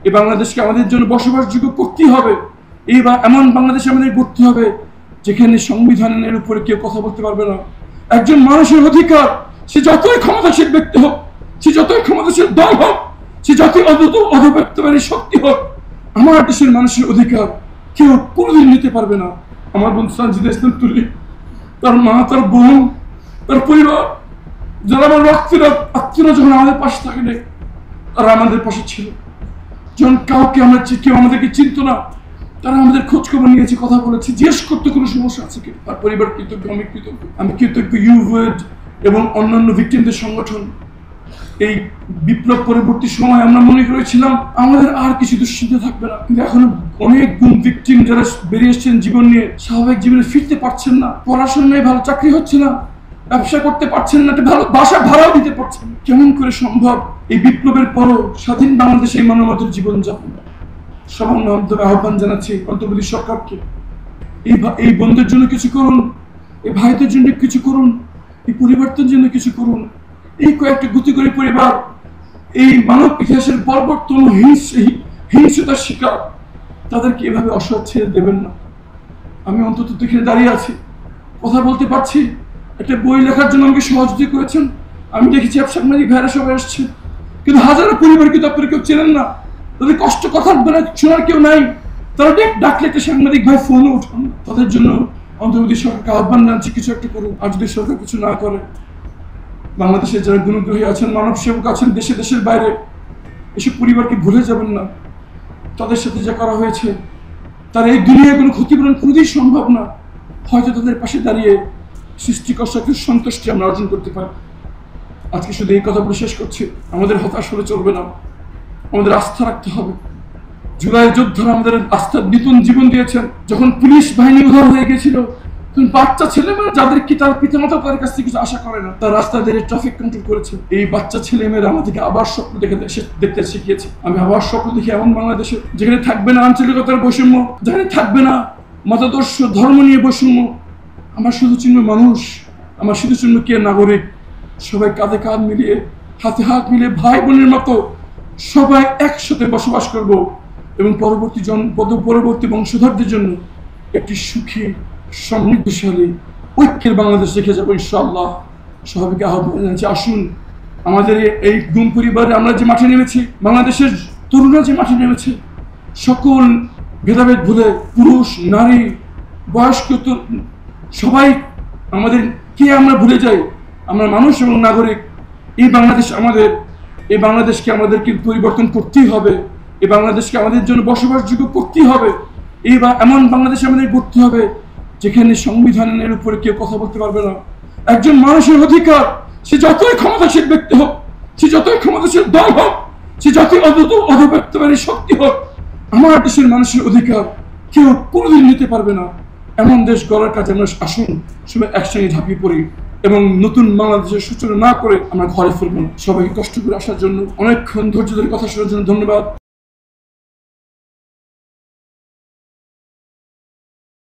এই বাংলাদেশকে আমাদের জন্য বসবাসযোগ্য করতে হবে। এমন বাংলাদেশ আমাদের গড়তে হবে যেখানে সংবিধানের উপরে কেউ কথা বলতে পারবে না। একজন মানুষের অধিকার, সে যতই ক্ষমতাশীল ব্যক্তি হোক, সে যতই ক্ষমতাশীল দল হোক, সে যতই অধঃপতনকারী শক্তি হোক, আমার দেশের মানুষের অধিকার কেউ কোনোদিন নিতে পারবে না। আমার বন্ধু সানজিদা ইসলাম তুলি, তার মা, তার বোন, তার পরিবার, যারা আমার রক্তের আত্মীয়রা যখন আমাদের পাশে থাকেন, তারা আমাদের পাশে ছিল। যখন কেউ আমাদেরকে চিনত না, তারা আমাদের খোঁজ খবর নিয়েছে, কথা বলেছে, জিজ্ঞেস করতে কোনো সমস্যা আছে কি। তার পরিবার কৃতজ্ঞ, আমি কৃতজ্ঞ ইউভেড এবং অন্যান্য ভিকটিমদের সংগঠন। এই বিপ্লব পরবর্তী সময় আমরা মনে করেছিলাম আমাদের আর কিছু দুশ্চিন্তা থাকবে না, কিন্তু এখন অনেক ভিকটিম যারা বেরিয়ে এসছেন জীবন নিয়ে, স্বাভাবিক জীবনে ফিরতে পারছেন না, পড়াশোনায় ভালো চাকরি হচ্ছে না, ব্যবসা করতে পারছেন না, একটা ভালো বাসা ভাড়াও দিতে পারছেন। কেমন করে সম্ভব এই বিপ্লবের পরও স্বাধীন বাংলাদেশে এই মানবতার জীবনযাপন? সবার মাধ্যমে আহ্বান জানাচ্ছি অন্তর্বর্তী সরকারকে, এই বন্ধুদের জন্য কিছু করুন, এই ভাইদের জন্য কিছু করুন, এই পরিবর্তনের জন্য কিছু করুন। এই কয়েকটা গুতিকরি পরিবার এই মানব ইতিহাসের বর্বরতম হিংসতার শিকার, তাদেরকে এভাবে অসহায় ছেড়ে দেবেন না। আমি অন্তত এখানে দাঁড়িয়ে আছি, কথা বলতে পারছি, একটা বই লেখার জন্য আমাকে সহযোগিতা করেছেন। আমি দেখেছি সাংবাদিক ভাইরা সবাই আসছে, কিন্তু হাজারো পরিবার কিন্তু আপনারা কেউ চেনেন না, তাদের কষ্ট কথা শোনার কেউ নাই, তারা ডাকলে একটা সাংবাদিক ভাই ফোনও উঠান না। তাদের জন্য অন্তর্বর্তী সরকারকে আহ্বান জানাচ্ছি, কিছু একটা করুন। আর যদি সরকার কিছু না করে, বাংলাদেশের যারা গুণগ্রাহী আছেন, মানব সেবক আছেন দেশের বাইরে, এসব পরিবারকে ভুলে যাবেন না। তাদের সাথে যা করা হয়েছে, তার এই দুনিয়ায় কোনো ক্ষতিপূরণ কোনোদিন সম্ভব না। হয়তো তাদের পাশে দাঁড়িয়ে সৃষ্টিকর্তার সন্তুষ্টি আমরা অর্জন করতে পারি। আজকে শুধু এই কথা বলে শেষ করছি, আমাদের হতাশ হলে চলবে না, আমাদের আস্থা রাখতে হবে। জুলাই যোদ্ধারা আমাদের আস্থার নতুন জীবন দিয়েছেন। যখন পুলিশ বাহিনী উধার হয়ে গেছিল, তখন বাচ্চা ছেলেমেয়েরা, যাদের কি তার পিতামাতা তাদের কাছ থেকে কিছু আশা করে না, তার রাস্তায় দাঁড়িয়ে ট্রাফিক কন্ট্রোল করেছে। এই বাচ্চা ছেলেমেয়েরা আমাদেরকে আবার স্বপ্ন দেখতে শিখিয়েছে। আমি আবার স্বপ্ন দেখি এমন বাংলাদেশে যেখানে থাকবে না আঞ্চলিকতার বৈষম্য, যেখানে থাকবে না মতাদর্শ ধর্ম নিয়ে বৈষম্য। আমার শুধু চিহ্ন মানুষ, আমার শুধু চিহ্ন কে নাগরিক। সবাই কাঁধে কাঁধ মিলিয়ে, হাতে হাত মিলিয়ে, ভাই বোনের মতো সবাই একসাথে বসবাস করব এবং পরবর্তী বংশধরদের জন্য একটি সুখী, সমৃদ্ধশালী, ঐক্যের বাংলাদেশ রেখে যাবো ইনশাআল্লাহ। সবাইকে আহ্বান জানাচ্ছি, আসুন আমাদের এই গুম পরিবারে আমরা যে মাঠে নেমেছি, বাংলাদেশের তরুণরা যে মাঠে নেমেছে, সকল ভেদাভেদ ভুলে পুরুষ, নারী, বয়স্ক সবাই আমরা ভুলে যাই, আমরা মানুষ এবং নাগরিক। এই বাংলাদেশকে আমাদেরকে পরিবর্তন করতেই হবে। এই বাংলাদেশকে আমাদের জন্য বসবাসযোগ্য করতেই হবে। এমন বাংলাদেশ আমাদের গড়তে হবে যেখানে সংবিধানের উপরে কেউ কথা বলতে পারবে না। একজন মানুষের অধিকার, সে যতই ক্ষমতাশীল ব্যক্তি হোক, সে যতই ক্ষমতাশীল দল হোক, সে যতই অধঃপতনকারী শক্তি হোক, আমার দেশের মানুষের অধিকার কেউ কোনোদিন নিতে পারবে না। এমন দেশ গড়ার কাজে আমরা আসুন সবাই একসঙ্গে ঝাঁপিয়ে পড়ি এবং নতুন বাংলাদেশের সূচনা না করে আমরা ঘরে ফিরব না। সবাইকে কষ্ট করে আসার জন্য, অনেকক্ষণ ধৈর্য ধরে কথা শোনার জন্য ধন্যবাদ।